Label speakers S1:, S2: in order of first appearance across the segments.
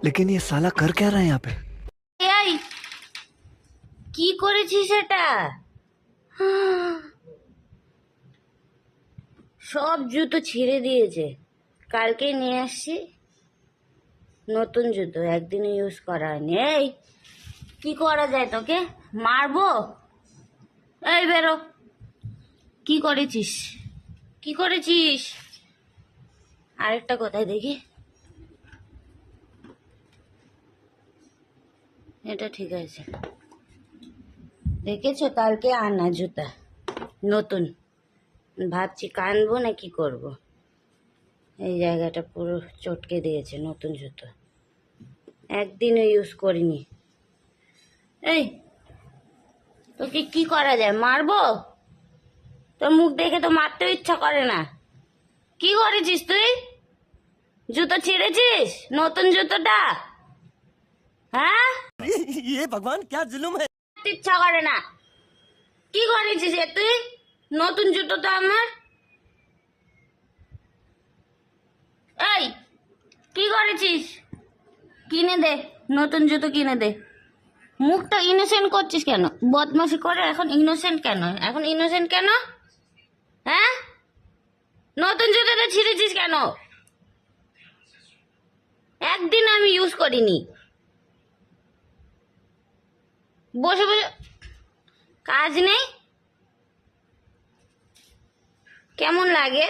S1: लेकिन ये साला कर क्या रहा है यहाँ पे?
S2: এই কি করেছিস এটা? সব জুতো ছিঁড়ে দিয়েছে। কালকে নিয়ে আসছি নতুন জুতো, একদিনও ইউজ করা হয়নি। এই কি করা যায় তোকে? মারবো? এই বেরো। কি করেছিস? কি করেছিস? আরেকটা কোথায় দেখি। এটা ঠিক আছে। দেখেছো কালকে আনা জুতা নতুন। ভাবছি কানবো না কি করব। এই জায়গাটা পুরো চটকে দিয়েছে নতুন জুতো, একদিনও ইউজ করিনি। এই তোকে কি করা যায়? মারবো? তোর মুখ দেখে তো মারতেও ইচ্ছা করে না। কি করেছিস তুই? জুতো ছিঁড়েছিস নতুন জুতোটা? হ্যাঁ,
S1: ये भगवान क्या जुल्म है?
S2: ইচ্ছা করে না। কি করেছিস এ তুই? নতুন জুতো তো আমার। এই কি করেছিস? কিনে দে, নতুন জুতো কিনে দে। মুখটা ইনোসেন্ট করছিস কেন? বদমাশি করে এখন ইনোসেন্ট কেন? এখন ইনোসেন্ট কেন? হ্যাঁ, নতুন জুতোটা ছিঁড়েছিস কেন? একদিন আমি ইউজ করিনি। বসে বসে কাজ নেই? কেমন লাগে?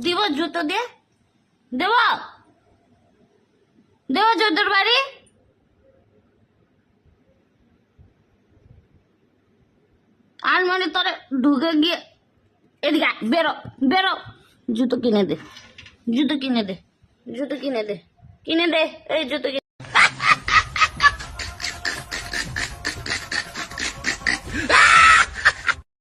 S2: দিব জুতো দিয়ে? দেব দেব জুতোর বাড়ি? আর মানে তোরে ঢুকে গিয়ে এদিকে আয়, বেরো বেরো। জুতো কিনে দে, জুতো কিনে দে, জুতো কিনে দে, কিনে দে। এই জুতো